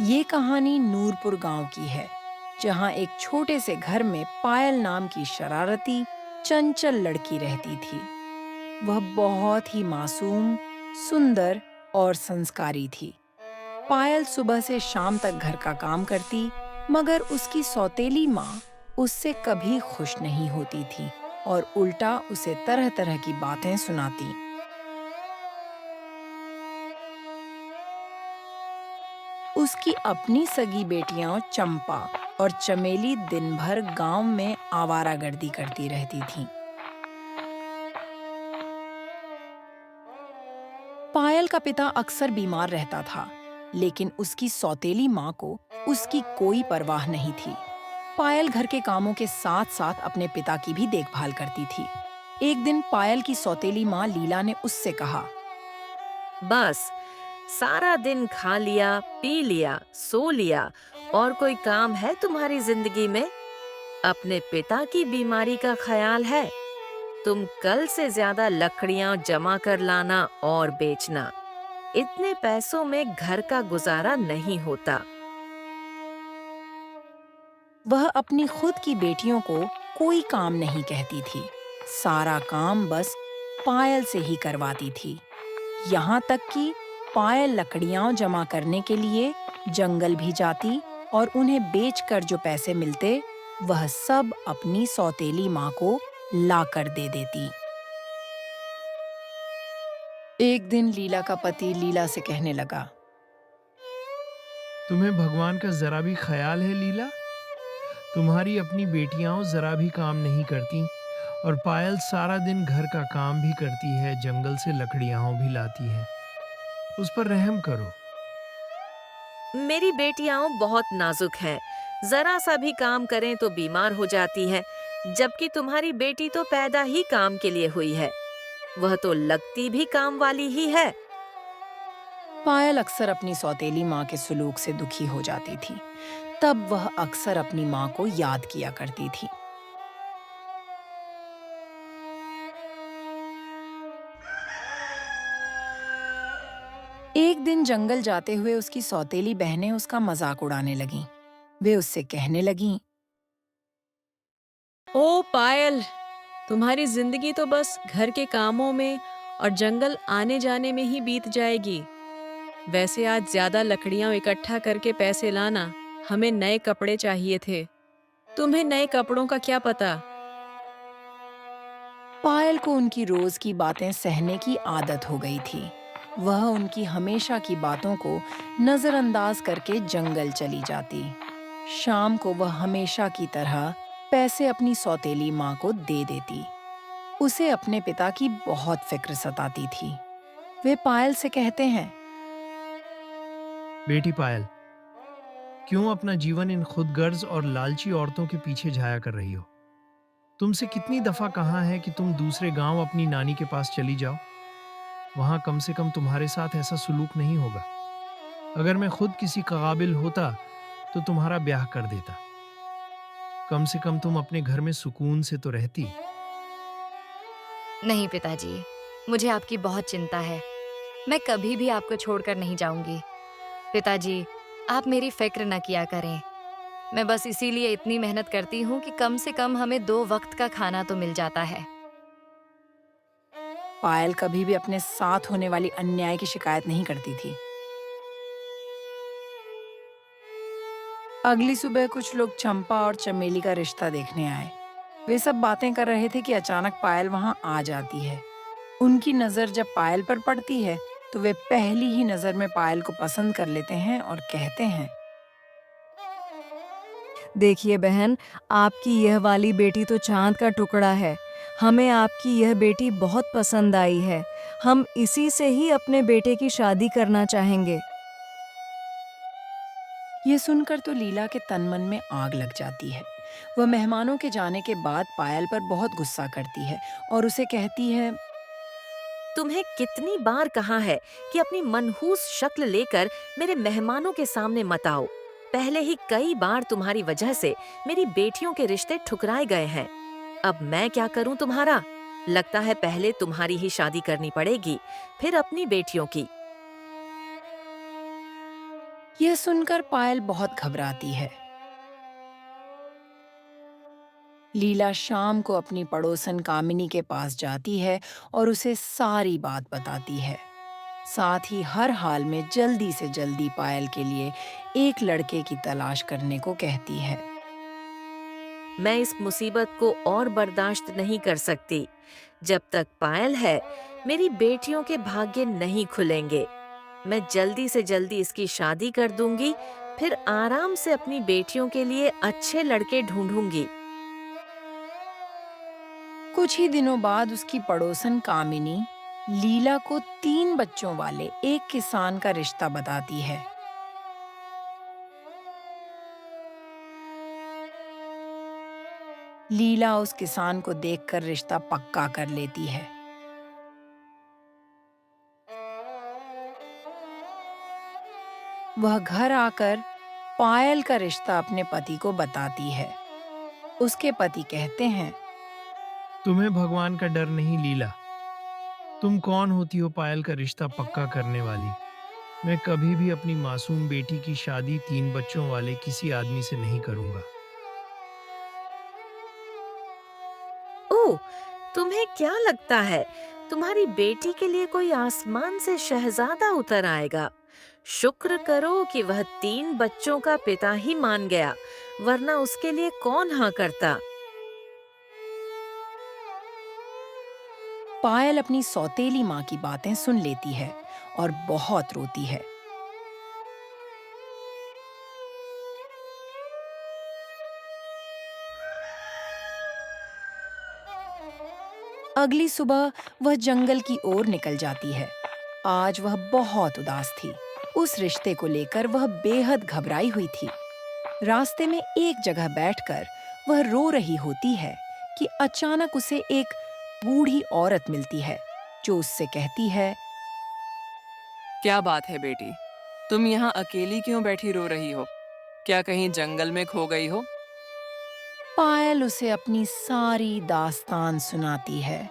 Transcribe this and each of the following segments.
ये कहानी नूरपुर गांव की है, जहां एक छोटे से घर में पायल नाम की शरारती, चंचल लड़की रहती थी। वह बहुत ही मासूम, सुंदर और संस्कारी थी। पायल सुबह से शाम तक घर का काम करती, मगर उसकी सौतेली माँ उससे कभी खुश नहीं होती थी और उल्टा उसे तरह-तरह की बातें सुनाती। उसकी अपनी सगी बेटियां चंपा और चमेली दिन भर गांव में आवारागर्दी करती रहती थीं। पायल का पिता अक्सर बीमार रहता था, लेकिन उसकी सौतेली माँ को उसकी कोई परवाह नहीं थी। पायल घर के कामों के साथ-साथ अपने पिता की भी देखभाल करती थी। एक दिन पायल की सौतेली माँ लीला ने उससे कहा, बस सारा दिन खा लिया, पी लिया, सो लिया और कोई काम है तुम्हारी जिंदगी में? अपने पिता की बीमारी का ख्याल है? तुम कल से ज्यादा लकड़ियां जमा कर लाना और बेचना। इतने पैसों में घर का गुजारा नहीं होता। वह अपनी खुद की बेटियों को कोई काम नहीं कहती थी। सारा काम बस पायल से ही करवाती थी। यहाँ तक कि पायल लकड़ियां जमा करने के लिए जंगल भी जाती और उन्हें बेचकर जो पैसे मिलते, वह सब अपनी सौतेली माँ को लाकर दे देती। एक दिन लीला का पति लीला से कहने लगा, तुम्हें भगवान का जरा भी ख्याल है लीला? तुम्हारी अपनी बेटियां जरा भी काम नहीं करती और पायल सारा दिन घर का काम भी करती है, जंगल से लकड़ियां भी लाती है। उस पर रहम करो। मेरी बेटियां बहुत नाजुक हैं। जरा सा भी काम करें तो बीमार हो जाती है, जबकि तुम्हारी बेटी तो पैदा ही काम के लिए हुई है। वह तो लगती भी काम वाली ही है। पायल अक्सर अपनी सौतेली माँ के सुलूक से दुखी हो जाती थी। तब वह अक्सर अपनी माँ को याद किया करती थी। एक दिन जंगल जाते हुए उसकी सौतेली बहनें उसका मजाक उड़ाने लगीं। वे उससे कहने लगीं, ओ पायल, तुम्हारी जिंदगी तो बस घर के कामों में और जंगल आने जाने में ही बीत जाएगी। वैसे आज ज्यादा लकड़ियां इकट्ठा करके पैसे लाना, हमें नए कपड़े चाहिए थे। तुम्हें नए कपड़ों का क्या पता? पायल को उनकी रोज की बातें सहने की आदत हो गई थी। वह उनकी हमेशा की बातों को नजरअंदाज करके जंगल चली जाती। शाम को वह हमेशा की तरह पैसे अपनी सौतेली माँ को दे देती। उसे अपने पिता की बहुत फिक्र सताती थी। वे पायल से कहते हैं, बेटी पायल, क्यों अपना जीवन इन खुदगर्ज और लालची औरतों के पीछे जाया कर रही हो? तुमसे कितनी दफा कहा है कि तुम दूसरे गांव अपनी नानी के पास चली जाओ। वहां कम से कम तुम्हारे साथ ऐसा सुलूक नहीं होगा। अगर मैं खुद किसी काबिल होता तो तुम्हारा ब्याह कर देता। कम से कम तुम अपने घर में सुकून से तो रहती। नहीं पिताजी, मुझे आपकी बहुत चिंता है। मैं कभी भी आपको छोड़कर नहीं जाऊंगी। पिताजी, आप मेरी फिक्र न किया करें। मैं बस इसीलिए इतनी मेहनत करती हूँ कि कम से कम हमें 2 वक्त का खाना तो मिल जाता है। पायल कभी भी अपने साथ होने वाली अन्याय की शिकायत नहीं करती थी। अगली सुबह कुछ लोग चंपा और चमेली का रिश्ता देखने आए। वे सब बातें कर रहे थे कि अचानक पायल वहां आ जाती है। उनकी नजर जब पायल पर पड़ती है, तो वे पहली ही नजर में पायल को पसंद कर लेते हैं और कहते हैं, देखिए बहन, आपकी यह वाली बेटी तो चांद का टुकड़ा है। हमें आपकी यह बेटी बहुत पसंद आई है। हम इसी से ही अपने बेटे की शादी करना चाहेंगे। ये सुनकर तो लीला के तन मन में आग लग जाती है। वह मेहमानों के जाने के बाद पायल पर बहुत गुस्सा करती है और उसे कहती है, तुम्हें कितनी बार कहा है कि अपनी मनहूस शक्ल लेकर मेरे मेहमानों के सामने मत आओ। पहले ही कई बार तुम्हारी वजह से मेरी बेटियों के रिश्ते ठुकराए गए हैं। अब मैं क्या करूं तुम्हारा? लगता है पहले तुम्हारी ही शादी करनी पड़ेगी, फिर अपनी बेटियों की। यह सुनकर पायल बहुत घबराती है। लीला शाम को अपनी पड़ोसन कामिनी के पास जाती है और उसे सारी बात बताती है। साथ ही हर हाल में जल्दी से जल्दी पायल के लिए एक लड़के की तलाश करने को कहती है। मैं इस मुसीबत को और बर्दाश्त नहीं कर सकती। जब तक पायल है, मेरी बेटियों के भाग्य नहीं खुलेंगे। मैं जल्दी से जल्दी इसकी शादी कर दूंगी, फिर आराम से अपनी बेटियों के लिए अच्छे लड़के ढूंढूंगी। कुछ ही दिनों बाद उसकी पड़ोसन कामिनी लीला को 3 बच्चों वाले एक किसान का रिश्ता बताती है। लीला उस किसान को देखकर रिश्ता पक्का कर लेती है। वह घर आकर पायल का रिश्ता अपने पति को बताती है। उसके पति कहते हैं, तुम्हें भगवान का डर नहीं लीला। तुम कौन होती हो पायल का रिश्ता पक्का करने वाली? मैं कभी भी अपनी मासूम बेटी की शादी 3 बच्चों वाले किसी आदमी से नहीं करूंगा। ओह, तुम्हें क्या लगता है तुम्हारी बेटी के लिए कोई आसमान से शहजादा उतर आएगा? शुक्र करो कि वह 3 बच्चों का पिता ही मान गया, वरना उसके लिए कौन हाँ करता। पायल अपनी सौतेली माँ की बातें सुन लेती है और बहुत रोती है। अगली सुबह वह जंगल की ओर निकल जाती है। आज वह बहुत उदास थी। उस रिश्ते को लेकर वह बेहद घबराई हुई थी। रास्ते में एक जगह बैठकर वह रो रही होती है कि अचानक उसे एक बूढ़ी औरत मिलती है जो उससे कहती है, क्या बात है बेटी, तुम यहाँ अकेली क्यों बैठी रो रही हो? क्या कहीं जंगल में खो गई हो? पायल उसे अपनी सारी दास्तान सुनाती है।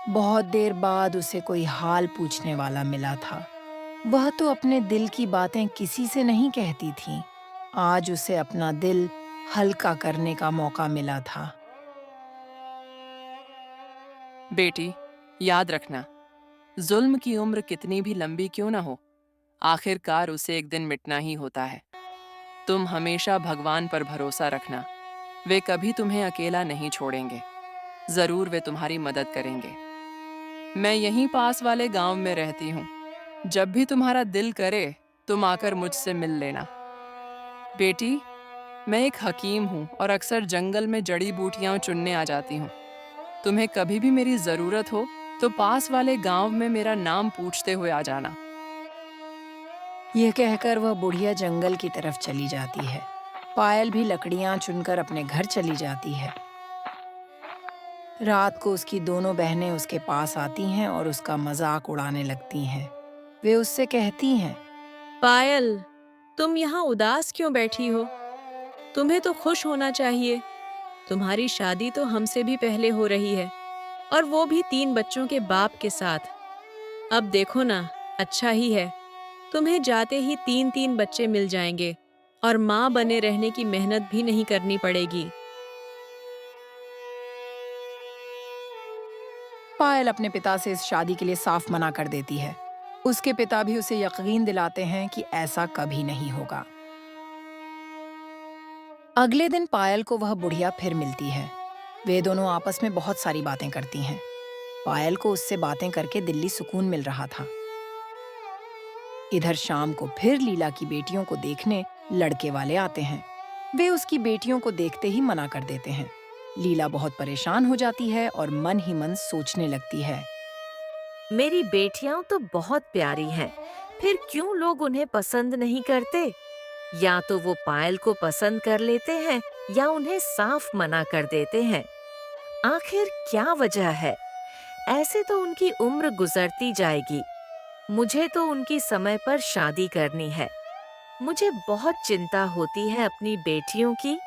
बहुत देर बाद उसे कोई हाल पूछने वाला मिला था। वह तो अपने दिल की बातें किसी से नहीं कहती थी। आज उसे अपना दिल हल्का करने का मौका मिला था। बेटी, याद रखना, जुल्म की उम्र कितनी भी लंबी क्यों ना हो, आखिरकार उसे एक दिन मिटना ही होता है। तुम हमेशा भगवान पर भरोसा रखना, वे कभी तुम्हें अकेला नहीं छोड़ेंगे। जरूर वे तुम्हारी मदद करेंगे। मैं यहीं पास वाले गांव में रहती हूँ। जब भी तुम्हारा दिल करे तुम आकर मुझसे मिल लेना। बेटी, मैं एक हकीम हूँ और अक्सर जंगल में जड़ी बूटियाँ चुनने आ जाती हूँ। तुम्हें कभी भी मेरी जरूरत हो तो पास वाले गांव में मेरा नाम पूछते हुए आ जाना। यह कहकर वह बुढ़िया जंगल की तरफ चली जाती है। पायल भी लकड़ियां चुनकर अपने घर चली जाती है। रात को उसकी दोनों बहनें उसके पास आती हैं और उसका मजाक उड़ाने लगती हैं। वे उससे कहती हैं, पायल, तुम यहाँ उदास क्यों बैठी हो? तुम्हें तो खुश होना चाहिए। तुम्हारी शादी तो हमसे भी पहले हो रही है, और वो भी 3 बच्चों के बाप के साथ। अब देखो ना, अच्छा ही है, तुम्हें जाते ही 3-3 बच्चे मिल जाएंगे और माँ बने रहने की मेहनत भी नहीं करनी पड़ेगी। पायल अपने पिता से इस शादी के लिए साफ मना कर देती है। उसके पिता भी उसे यकीन दिलाते हैं कि ऐसा कभी नहीं होगा। अगले दिन पायल को वह बुढ़िया फिर मिलती है। वे दोनों आपस में बहुत सारी बातें करती हैं। पायल को उससे बातें करके दिल्ली सुकून मिल रहा था। इधर शाम को फिर लीला की बेटियों को देखने लड़के वाले आते हैं। वे उसकी बेटियों को देखते ही मना कर देते हैं। लीला बहुत परेशान हो जाती है और मन ही मन सोचने लगती है, मेरी बेटियां तो बहुत प्यारी हैं, फिर क्यों लोग उन्हें पसंद नहीं करते? या तो वो पायल को पसंद कर लेते हैं या उन्हें साफ मना कर देते हैं। आखिर क्या वजह है? ऐसे तो उनकी उम्र गुजरती जाएगी। मुझे तो उनकी समय पर शादी करनी है। मुझे बहुत चिंता होती है अपनी बेटियों की।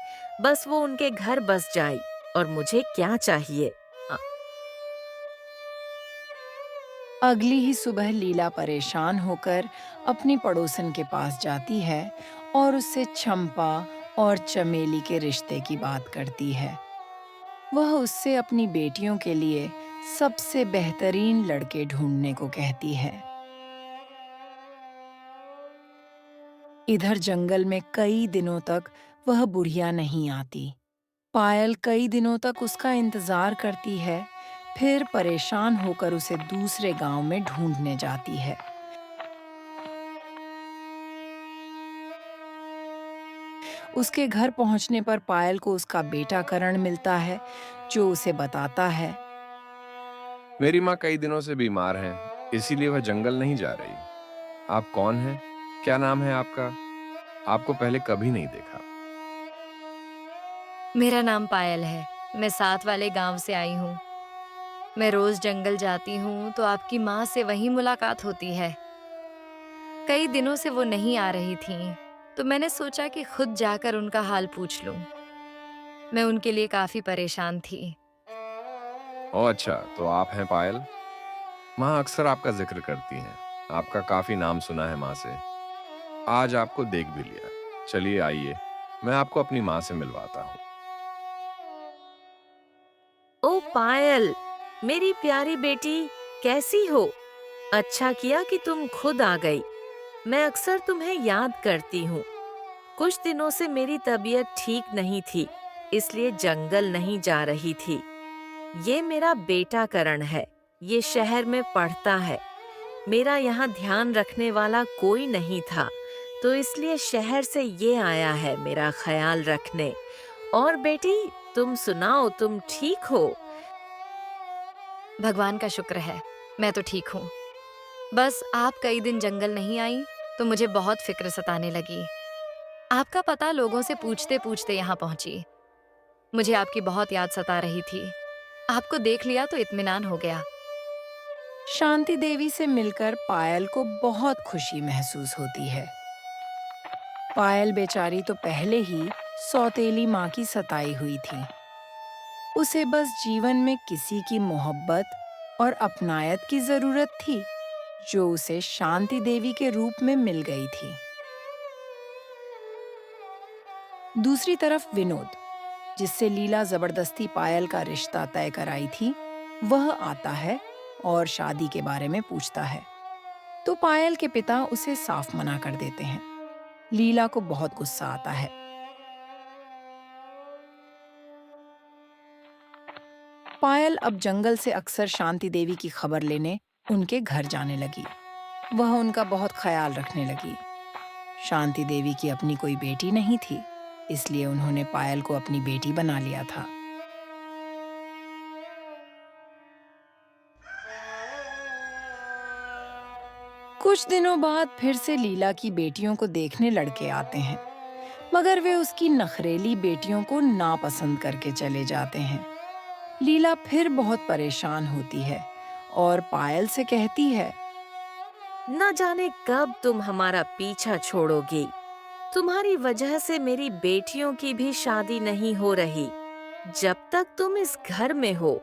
बस वो उनके घर बस जाए और मुझे क्या चाहिए। अगली ही सुबह लीला परेशान होकर अपनी पड़ोसन के पास जाती है और उससे चंपा और चमेली के रिश्ते की बात करती है। वह उससे अपनी बेटियों के लिए सबसे बेहतरीन लड़के ढूंढने को कहती है। इधर जंगल में कई दिनों तक वह बुढ़िया नहीं आती। पायल कई दिनों तक उसका इंतजार करती है, फिर परेशान होकर उसे दूसरे गांव में ढूंढने जाती है। उसके घर पहुंचने पर पायल को उसका बेटा करण मिलता है, जो उसे बताता है। मेरी माँ कई दिनों से बीमार हैं, इसीलिए वह जंगल नहीं जा रही। आप कौन हैं? क्या नाम है आपका? आपको पहले कभी नहीं देखा। मेरा नाम पायल है। मैं साथ वाले गांव से आई हूँ। मैं रोज जंगल जाती हूँ तो आपकी माँ से वहीं मुलाकात होती है। कई दिनों से वो नहीं आ रही थीं, तो मैंने सोचा कि खुद जाकर उनका हाल पूछ लूं। मैं उनके लिए काफी परेशान थी। ओह अच्छा, तो आप हैं पायल। माँ अक्सर आपका जिक्र करती हैं। आपका काफी नाम सुना है माँ से। आज आपको देख भी लिया। चलिए आइए, मैं आपको अपनी माँ से मिलवाता हूँ। ओ पायल, मेरी प्यारी बेटी, कैसी हो? अच्छा किया कि तुम खुद आ गई। मैं अक्सर तुम्हें याद करती हूँ। कुछ दिनों से मेरी तबीयत ठीक नहीं थी, इसलिए जंगल नहीं जा रही थी। ये मेरा बेटा करण है। ये शहर में पढ़ता है। मेरा यहाँ ध्यान रखने वाला कोई नहीं था, तो इसलिए शहर से ये आया है मेरा ख्याल रखने। और बेटी, तुम सुनाओ, तुम ठीक हो? भगवान का शुक्र है, मैं तो ठीक हूँ। बस आप कई दिन जंगल नहीं आई तो मुझे बहुत फिक्र सताने लगी। आपका पता लोगों से पूछते पूछते यहाँ पहुंची। मुझे आपकी बहुत याद सता रही थी। आपको देख लिया तो इत्मीनान हो गया। शांति देवी से मिलकर पायल को बहुत खुशी महसूस होती है। पायल बेचारी तो पहले ही सौतेली माँ की सताई हुई थी। उसे बस जीवन में किसी की मोहब्बत और अपनायत की जरूरत थी, जो उसे शांति देवी के रूप में मिल गई थी। दूसरी तरफ विनोद, जिससे लीला जबरदस्ती पायल का रिश्ता तय कराई थी, वह आता है और शादी के बारे में पूछता है। तो पायल के पिता उसे साफ मना कर देते हैं। लीला को बहुत गुस्सा आता है। पायल अब जंगल से अक्सर शांति देवी की खबर लेने उनके घर जाने लगी। वह उनका बहुत ख्याल रखने लगी। शांति देवी की अपनी कोई बेटी नहीं थी, इसलिए उन्होंने पायल को अपनी बेटी बना लिया था। कुछ दिनों बाद फिर से लीला की बेटियों को देखने लड़के आते हैं, मगर वे उसकी नखरेली बेटियों को नापसंद करके चले जाते हैं। लीला फिर बहुत परेशान होती है और पायल से कहती है, न जाने कब तुम हमारा पीछा छोड़ोगी। तुम्हारी वजह से मेरी बेटियों की भी शादी नहीं हो रही। जब तक तुम इस घर में हो,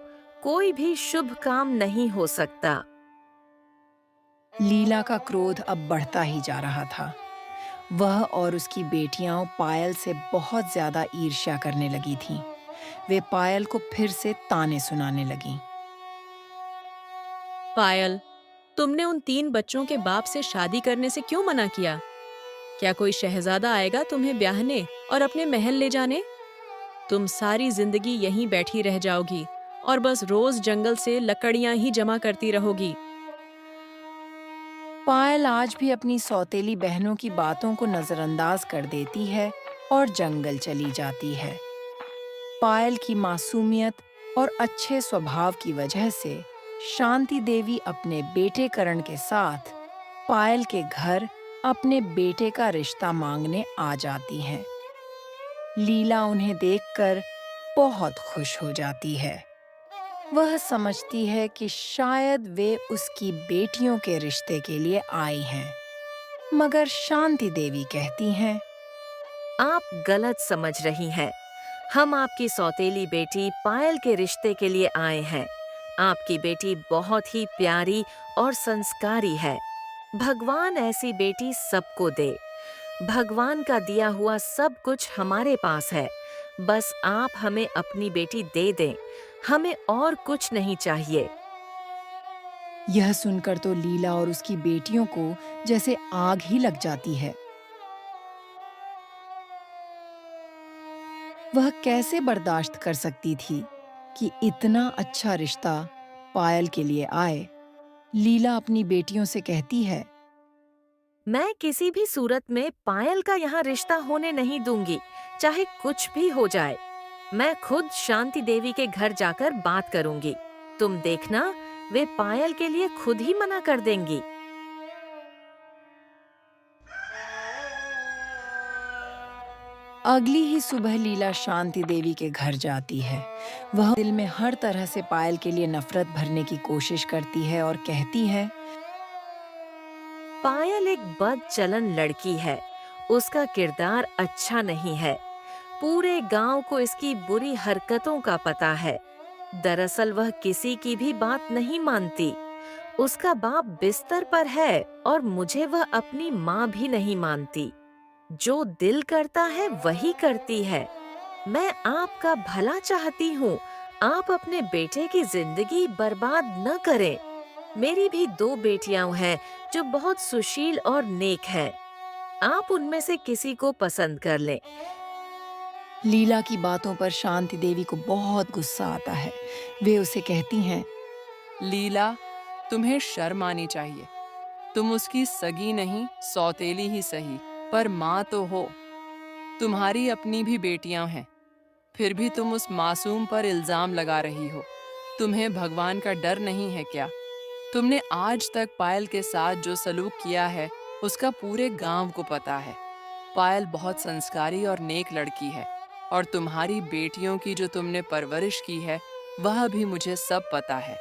कोई भी शुभ काम नहीं हो सकता। लीला का क्रोध अब बढ़ता ही जा रहा था। वह और उसकी बेटियां पायल से बहुत ज्यादा ईर्ष्या करने लगी थीं। वे पायल को फिर से ताने सुनाने लगीं। पायल, तुमने उन 3 बच्चों के बाप से शादी करने से क्यों मना किया? क्या कोई शहजादा आएगा तुम्हें ब्याहने और अपने महल ले जाने? तुम सारी जिंदगी यहीं बैठी रह जाओगी और बस रोज जंगल से लकड़ियां ही जमा करती रहोगी। पायल आज भी अपनी सौतेली बहनों की बातों को नजरअंदाज कर देती है और जंगल चली जाती है। पायल की मासूमियत और अच्छे स्वभाव की वजह से शांति देवी अपने बेटे करण के साथ पायल के घर अपने बेटे का रिश्ता मांगने आ जाती हैं। लीला उन्हें देखकर बहुत खुश हो जाती है। वह समझती है कि शायद वे उसकी बेटियों के रिश्ते के लिए आई हैं, मगर शांति देवी कहती हैं, आप गलत समझ रही हैं। हम आपकी सौतेली बेटी पायल के रिश्ते के लिए आए हैं। आपकी बेटी बहुत ही प्यारी और संस्कारी है। भगवान ऐसी बेटी सबको दे। भगवान का दिया हुआ सब कुछ हमारे पास है। बस आप हमें अपनी बेटी दे दें। हमें और कुछ नहीं चाहिए। यह सुनकर तो लीला और उसकी बेटियों को जैसे आग ही लग जाती है। वह कैसे बर्दाश्त कर सकती थी कि इतना अच्छा रिश्ता पायल के लिए आए। लीला अपनी बेटियों से कहती है, मैं किसी भी सूरत में पायल का यहाँ रिश्ता होने नहीं दूंगी, चाहे कुछ भी हो जाए। मैं खुद शांति देवी के घर जाकर बात करूंगी। तुम देखना, वे पायल के लिए खुद ही मना कर देंगी। अगली ही सुबह लीला शांति देवी के घर जाती है। वह दिल में हर तरह से पायल के लिए नफरत भरने की कोशिश करती है और कहती है, पायल एक बदचलन लड़की है। उसका किरदार अच्छा नहीं है। पूरे गांव को इसकी बुरी हरकतों का पता है। दरअसल वह किसी की भी बात नहीं मानती। उसका बाप बिस्तर पर है और मुझे वह अपनी माँ भी नहीं मानती। जो दिल करता है वही करती है। मैं आपका भला चाहती हूँ। आप अपने बेटे की जिंदगी बर्बाद न करें। मेरी भी 2 बेटियां हैं जो बहुत सुशील और नेक हैं। आप उनमें से किसी को पसंद कर लें। लीला की बातों पर शांति देवी को बहुत गुस्सा आता है। वे उसे कहती हैं, लीला, तुम्हें शर्म आनी चाहिए। तुम उसकी सगी नहीं, सौतेली ही सही, पर माँ तो हो। तुम्हारी अपनी भी बेटियां हैं, फिर भी तुम उस मासूम पर इल्जाम लगा रही हो। तुम्हें भगवान का डर नहीं है क्या? तुमने आज तक पायल के साथ जो सलूक किया है उसका पूरे गांव को पता है। पायल बहुत संस्कारी और नेक लड़की है, और तुम्हारी बेटियों की जो तुमने परवरिश की है वह भी मुझे सब पता है।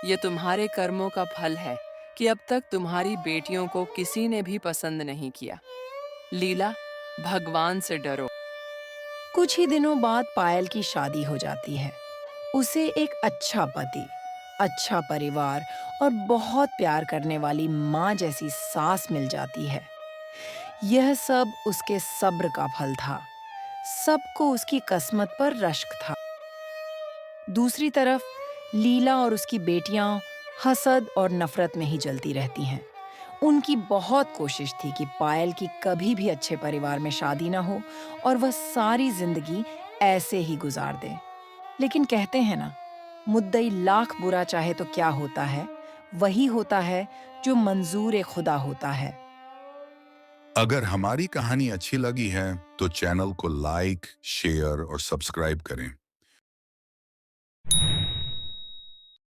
ये तुम्हारे कर्मों का फल है कि अब तक तुम्हारी बेटियों को किसी ने भी पसंद नहीं किया। लीला, भगवान से डरो। कुछ ही दिनों बाद पायल की शादी हो जाती है। उसे एक अच्छा पति, अच्छा परिवार और बहुत प्यार करने वाली माँ जैसी सास मिल जाती है। यह सब उसके सब्र का फल था। सबको उसकी किस्मत पर रश्क था। दूसरी तरफ लीला और उसकी बेटियां हसद और नफरत में ही जलती रहती हैं। उनकी बहुत कोशिश थी कि पायल की कभी भी अच्छे परिवार में शादी ना हो और वह सारी जिंदगी ऐसे ही गुजार दे। लेकिन कहते हैं ना, मुद्दई लाख बुरा चाहे तो क्या होता है, वही होता है जो मंजूर खुदा होता है। अगर हमारी कहानी अच्छी लगी है तो चैनल को लाइक, शेयर और सब्सक्राइब करें।